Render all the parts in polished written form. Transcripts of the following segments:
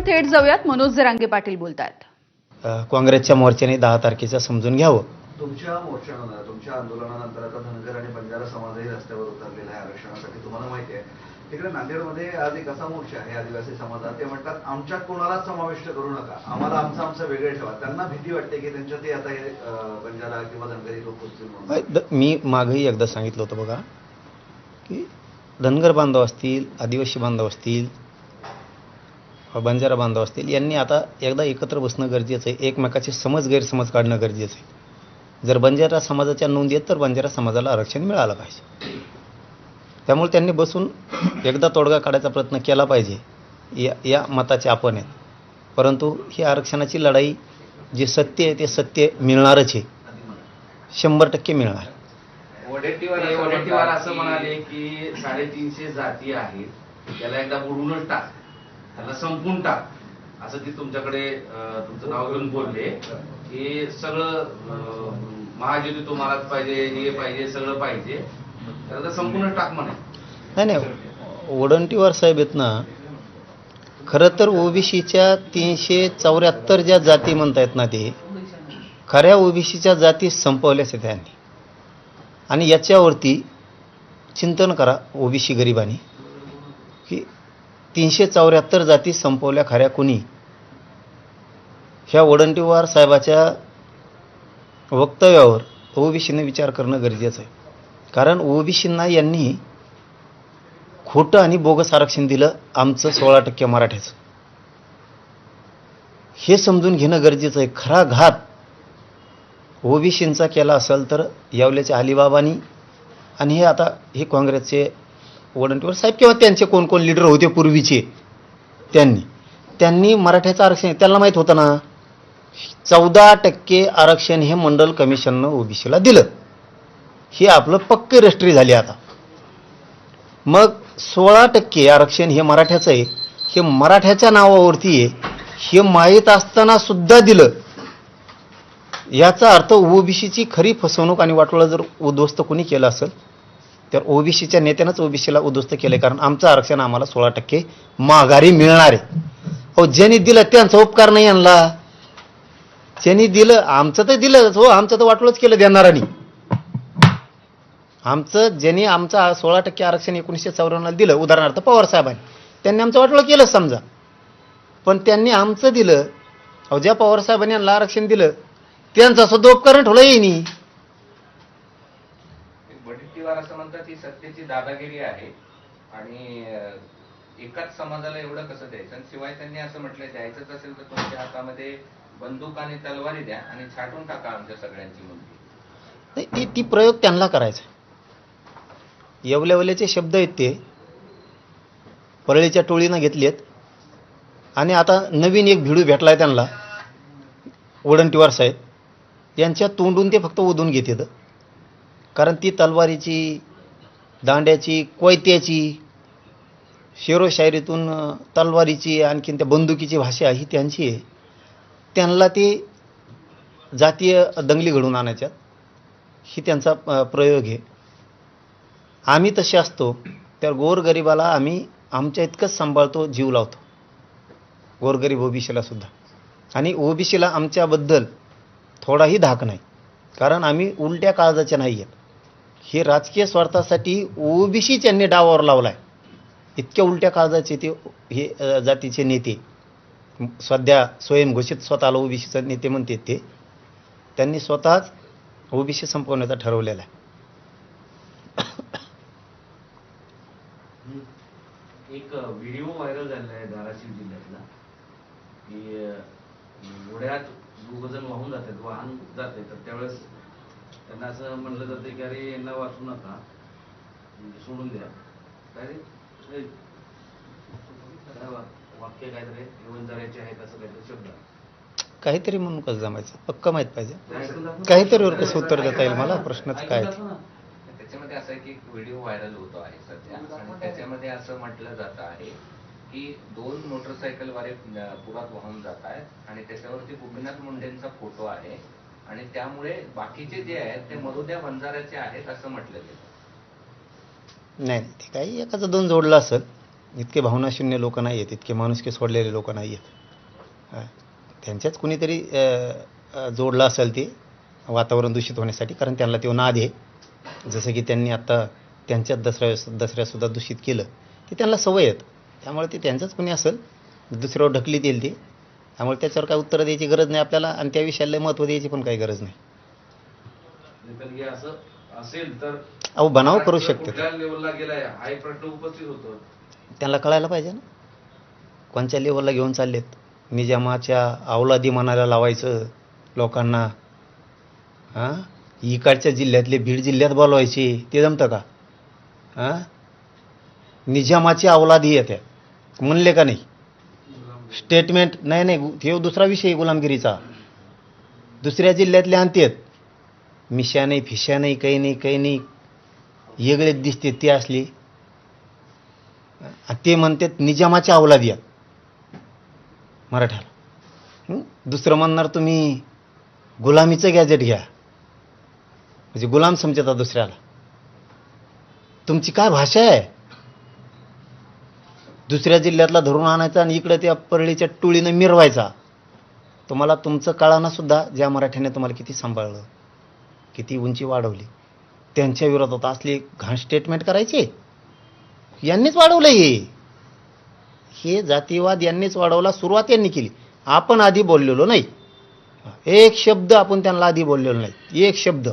थेट जाऊयात. मनोज जरांगे पाटील बोलतात. काँग्रेसच्या मोर्चाने 10 तारखेचं समजून घ्यावं. तुमच्या मोर्चानंतर, तुमच्या आंदोलनानंतर आता धनगर आणि बंजारा समाजही रस्त्यावर उतरलेला आहे आरक्षणासाठी. तुम्हाला माहिती आहे तिकडे नांदेडमध्ये आज एक असा मोर्चा आहे आदिवासी समाजात. ते म्हणतात आमच्यात कोणालाच समाविष्ट करू नका, आम्हाला आमचं वेगळे ठेवा. त्यांना भीती वाटते की त्यांच्यातही आता हे बंजारा किंवा धनगरी लोक घुसतील म्हणून. मी मागेही एकदा सांगितलं होतं बघा की धनगर बांधव असतील, आदिवासी बांधव असतील, बंजारा बांधव असतील, यांनी आता एकदा एकत्र बसणं गरजेचं आहे. एकमेकाचे गैरसमज काढणं गरजेचं आहे. जर बंजारा समाजाच्या नोंदी आहेत तर बंजारा समाजाला आरक्षण मिळालं पाहिजे. त्यामुळे त्यांनी बसून एकदा तोडगा काढायचा प्रयत्न केला पाहिजे. या मताचे आपण आहेत. परंतु ही आरक्षणाची लढाई जे सत्य आहे ते सत्य मिळणारच आहे, 100% मिळणार. वडेट्टीवार असं म्हणाले की 350 जाती आहेत, त्याला एकदा बुडवूनच टाक, त्याला संपून टाक, असं ते तुमच्याकडे तुमचं नाव घेऊन बोलले की सगळं महायुती तुम्हालाच पाहिजे, हे पाहिजे, सगळं पाहिजे, त्याला संपूर्णच टाक म्हणे. नाही, वडंटीवार साहेब आहेत ना, खरं तर ओबीसीच्या 374 ज्या जाती म्हणतायत ना, ते खऱ्या ओबीसीच्या जाती संपवल्याच आहेत त्यांनी. आणि याच्यावरती चिंतन करा ओबीसी गरिबांनी की 374 जाती संपवल्या खऱ्या कुणी. ह्या वडंटीवार साहेबाच्या वक्तव्यावर ओबीसीने विचार करणं गरजेचं आहे. कारण ओबीसींना यांनी खोटं आणि बोगस आरक्षण दिलं आमचं 16% मराठ्याचं. हे समजून घेणं गरजेचं आहे. खरा घात ओबीसींचा केला असेल तर यावल्याच्या अलिबाबांनी आणि हे काँग्रेसचे वडंटीवार साहेब किंवा त्यांचे कोण कोण लीडर होते पूर्वीचे त्यांनी मराठ्याचं आरक्षण त्याला माहीत होतं ना. 14% आरक्षण हे मंडल कमिशननं ओबीसीला दिलं. हे आपलं पक्के रजिस्ट्री झाली. आता मग 16% आरक्षण हे मराठ्याचं आहे, हे मराठ्याच्या नावावरती आहे, हे माहीत असताना सुद्धा दिलं. याचा अर्थ ओबीसीची खरी फसवणूक आणि वाटोळं जर उद्ध्वस्त कोणी केलं असेल तर ओबीसीच्या नेत्यानंच ओबीसीला उद्ध्वस्त केलं. कारण आमचं आरक्षण आम्हाला 16% माघारी मिळणार आहे. हो, ज्यांनी दिलं त्यांचा उपकार नाही आणला. ज्यांनी दिलं आमचं तर दिलं, हो, आमचं तर वाटोळंच केलं देणारांनी. ज्यांनी आमचं 16% आरक्षण 1954 दिलं, उदाहरणार्थ पवार साहेबांनी, त्यांनी आमचं वाटोळं केलं समजा, पण त्यांनी आमचं दिलं. अहो, ज्या पवार साहेबांनी यांना आरक्षण दिलं त्यांचा सुद्धा उपकार ठेवला येईनी. वडेट्टीवार असं म्हणतात ही सत्तेची दादागिरी आहे आणि एकाच समाजाला एवढं कसं द्यायचं. आणि शिवाय त्यांनी असं म्हटलंय द्यायचंच असेल तर तुमच्या हातामध्ये बंदूक आणि तलवारी द्या आणि छाटून टाका आमच्या सगळ्यांची मुलगी. ती प्रयोग त्यांना करायचा. येवल्यावल्याचे शब्द आहेत ते परळीच्या टोळीनं घेतलेत आणि आता नवीन एक भिडू भेटलाय त्यांना. वडंटीवार साहेब यांच्या तोंडून ते फक्त ओढून घेतात. कारण ती तलवारीची, दांड्याची, कोयत्याची, शेरो शायरीतून तलवारीची, आणखीन त्या बंदुकीची भाषा ही त्यांची आहे. त्यांना ती जातीय दंगली घडवून आणायच्यात, ही त्यांचा प्रयोग आहे. आम्ही तसे असतो तर गोरगरिबाला आम्ही आमच्या इतकंच सांभाळतो, जीव लावतो, गोरगरीब ओबीसीला सुद्धा. आणि ओबीसीला आमच्याबद्दल थोडाही धाक नाही. कारण आम्ही उलट्या काळजाचे नाही आहेत. हे राजकीय स्वार्थासाठी ओबीसी त्यांनी डावावर लावला आहे. इतक्या उलट्या काळजाचे ते हे जातीचे नेते, सध्या स्वयंघोषित स्वतःला ओबीसीचे नेते म्हणते ते, त्यांनी स्वतःच ओबीसी संपवण्याचा ठरवलेला आहे. एक व्हिडिओ व्हायरल झालेला आहे धाराशिव जिल्ह्यातला की एवढ्यात 2 जण वाहून जातात, वाहन जाते, तर त्यावेळेस त्यांना असं म्हणलं जातं की अरे यांना वाचू नका, सोडून द्या. काय वाक्य काहीतरी वंजाऱ्याचे आहेत असं काहीतरी शब्द काहीतरी म्हणून कसं जमायचं पक्क माहीत पाहिजे. काहीतरी कसं उत्तर देता येईल मला प्रश्नाचं काय. त्याच्यामध्ये असं आहे की व्हिडिओ व्हायरल होतो आहे सध्या आणि त्याच्यामध्ये असं म्हटलं जात आहे की 2 मोटरसायकलवाले पुरात वाहून जात आहेत आणि त्याच्यावरती गोपीनाथ मुंडेंचा फोटो आहे आणि त्यामुळे बाकीचे जे आहेत ते मरुद्या बंजाऱ्याचे आहेत असं म्हटलं गेलं. नाही, ते काही एकाचं 2 जोडलं असेल. इतके भावनाशून्य लोक नाही आहेत, इतके माणुसकी सोडलेले लोक नाही आहेत. त्यांच्याच कुणीतरी जोडलं असेल ते वातावरण दूषित होण्यासाठी, कारण त्यांना तो नाद आहे. जसं की त्यांनी आत्ता त्यांच्याच दसऱ्यासुद्धा दूषित केलं, ते त्यांना सवय आहेत. त्यामुळे ते त्यांचंच कुणी असेल, दुसऱ्यावर ढकलीत येईल ते. त्यामुळे त्याच्यावर काय उत्तरं द्यायची गरज नाही आपल्याला, आणि त्या विषयाला महत्त्व द्यायची पण काही गरज नाही. पण हे असं असेल तर अहो बनाव करू शकते, कुठल्या लेवलला गेलाय हा एक प्रश्न उपस्थित होतो. त्यांना कळायला पाहिजे ना कोणत्या लेवलला घेऊन चाललेत. निजामाच्या अवलादी मनाला लावायचं लोकांना. हां, इकडच्या जिल्ह्यातले बीड जिल्ह्यात बोलवायचे, ते जमतं का? हां, निजामाची अवलादी येत्या म्हणले का नाही? स्टेटमेंट नाही, हे दुसरा विषय गुलामगिरीचा. दुसऱ्या जिल्ह्यातले आणतेत, मिशा नाही, फिशा नाही, काही नाही, वेगळेच दिसते ते असली. ते म्हणतात निजामाच्या अवलादी आहेत मराठ्याला. दुसरं म्हणणार तुम्ही गुलामीचं गॅजेट घ्या, म्हणजे गुलाम समजता दुसऱ्याला. तुमची काय भाषा आहे? दुसऱ्या जिल्ह्यातला धरून आणायचा आणि इकडे त्या परळीच्या टोळीनं मिरवायचा. तुम्हाला तुमचं कळानं सुद्धा ज्या मराठ्याने तुम्हाला किती सांभाळलं, किती उंची वाढवली, त्यांच्या विरोधात असले घाण स्टेटमेंट करायचे. यांनीच वाढवलं हे जातीवाद यांनीच वाढवला, सुरुवात यांनी केली. आपण आधी बोललेलो नाही, एक शब्द आपण त्यांना आधी बोललेलो नाही, एक शब्द.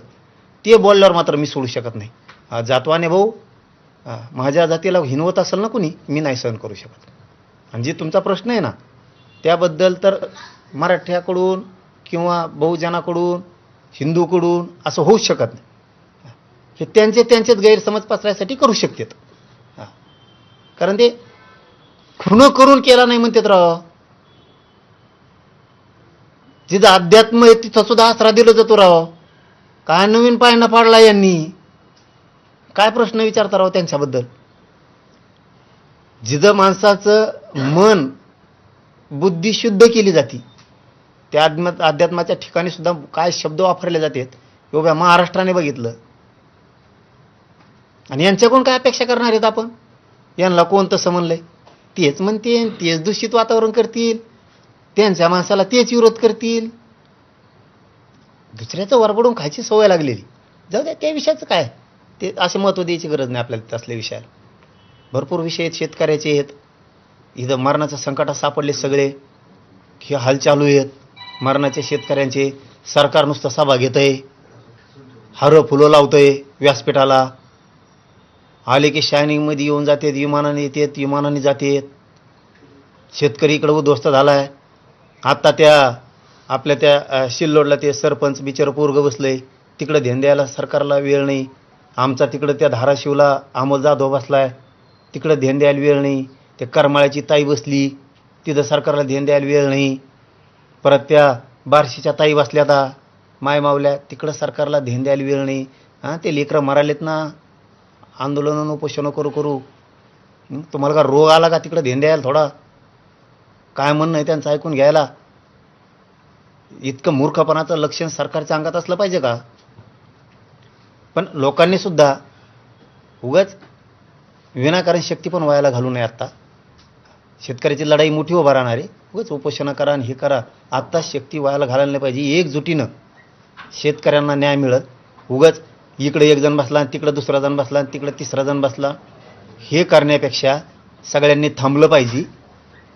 ते बोलल्यावर मात्र मी सोडू शकत नाही. जातवाने भाऊ, माझ्या जातीला हिनवत असेल ना कुणी, मी नाही सहन करू शकत. आणि जे तुमचा प्रश्न आहे ना त्याबद्दल, तर मराठ्याकडून किंवा बहुजनाकडून, हिंदूकडून असं होऊच शकत नाही. हे त्यांचेच गैरसमज पसरायसाठी करू शकतात. कारण ते खून करून केला नाही म्हणतात राव. जिथं अध्यात्म आहे तिथं सुद्धा आसरा दिला जातो राव. काय नवीन पायंडा पाडला यांनी? काय प्रश्न विचारता राव त्यांच्याबद्दल? जिथं माणसाचं मन, बुद्धी शुद्ध केली जाते, त्या अध्यात्माच्या ठिकाणी सुद्धा काय शब्द वापरले जातात एवढ्या महाराष्ट्राने बघितलं. आणि यांच्याकडून काय अपेक्षा करणार आहेत आपण? यांना कोणतं समजलंय तेच म्हणतील, तेच दूषित वातावरण करतील, त्यांच्या माणसाला तेच विरोध करतील. दुसऱ्याचं वरबडून खायची सवय लागलेली. जाऊ द्या, त्या विषयाचं काय, ते असं महत्त्व द्यायची गरज नाही आपल्याला. तसल्या विषयाला भरपूर विषय आहेत, शेतकऱ्याचे आहेत. इथं मरणाच्या संकटात सापडले सगळे. हे हाल चालू आहेत मरणाच्या शेतकऱ्यांचे. सरकार नुसतं सभा घेत आहे, हारं फुलं लावतंय व्यासपीठाला. आले की शायनिंगमध्ये येऊन जातात, विमानाने येतात, विमानाने जातात. शेतकरी इकडं उद्ध्वस्त झाला आहे. आत्ता आपल्या त्या सिल्लोडला ते सरपंच बिचारं पोरगं बसलंय, तिकडं ध्यान द्यायला सरकारला वेळ नाही. आमचा तिकडं त्या धाराशिवला अमोल जाधव बसलाय, तिकडं ध्यान द्यायला वेळ नाही. त्या करमाळ्याची ताई बसली, तिथं सरकारला ध्यान द्यायला वेळ नाही. परत त्या बार्शीच्या ताई बसल्या आता मायमावल्या, तिकडं सरकारला ध्यान द्यायला वेळ नाही. ते लेकरं मरालेत ना आंदोलनं उपोषणं करू. तुम्हाला का रोग आला का तिकडं ध्यान द्यायला थोडा? काय म्हणणं आहे त्यांचं ऐकून घ्यायला? इतकं मूर्खपणाचं लक्षण सरकारच्या अंगात असलं पाहिजे का? पण लोकांनी सुद्धा उगाच विनाकारण शक्ती पण व्हायला घालू नये. आत्ता शेतकऱ्याची लढाई मोठी उभा राहणार आहे. उगाच उपोषणं करा आणि हे करा, आत्ता शक्ती व्हायला घालायला नाही पाहिजे. एकजुटीनं शेतकऱ्यांना न्याय मिळत. उगाच इकडे एक जण बसला, तिकडं दुसरा जण बसला, तिकडं तिसरा जण बसला, हे करण्यापेक्षा सगळ्यांनी थांबलं पाहिजे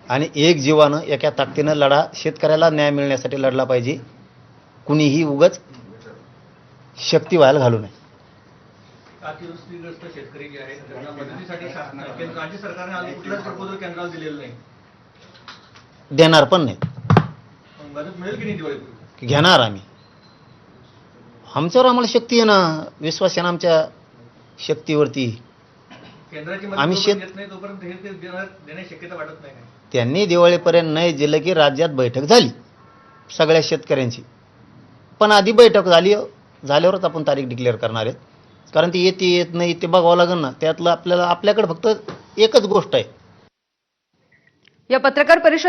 आणि एक जीवानं एका ताकदीनं लढा शेतकऱ्याला न्याय मिळण्यासाठी लढला पाहिजे. कुणीही उगाच शक्ती व्हायला घालू नये. अतिवृष्टीग्रस्त शेतकरी जे आहेत त्यांना मदतीसाठी राज्य सरकारने अजून कुठलाच प्रपोजल केंद्राला दिलेलं नाही. देणार पण नाही. मदत मिळेल की नाही दिवाळीपूर्वी? घेणार आम्ही. आमच्यावर आम्हाला शक्ती आहे ना, विश्वास आहे ना आमच्या शक्तीवरती. केंद्राची आम्ही मदत येत नाही तोपर्यंत हे ते देण्याची शक्यता वाटत नाही. त्यांनी दिवाळीपर्यंत नाही दिलं की राज्यात बैठक झाली सगळ्या शेतकऱ्यांची. पण आधी बैठक झाल्यावरच आपण तारीख डिक्लेअर करणार आहेत. कारण ती येत नाही ते बघावं लागेल ना. त्यातलं आपल्याकडे फक्त एकच गोष्ट आहे. या पत्रकार परिषद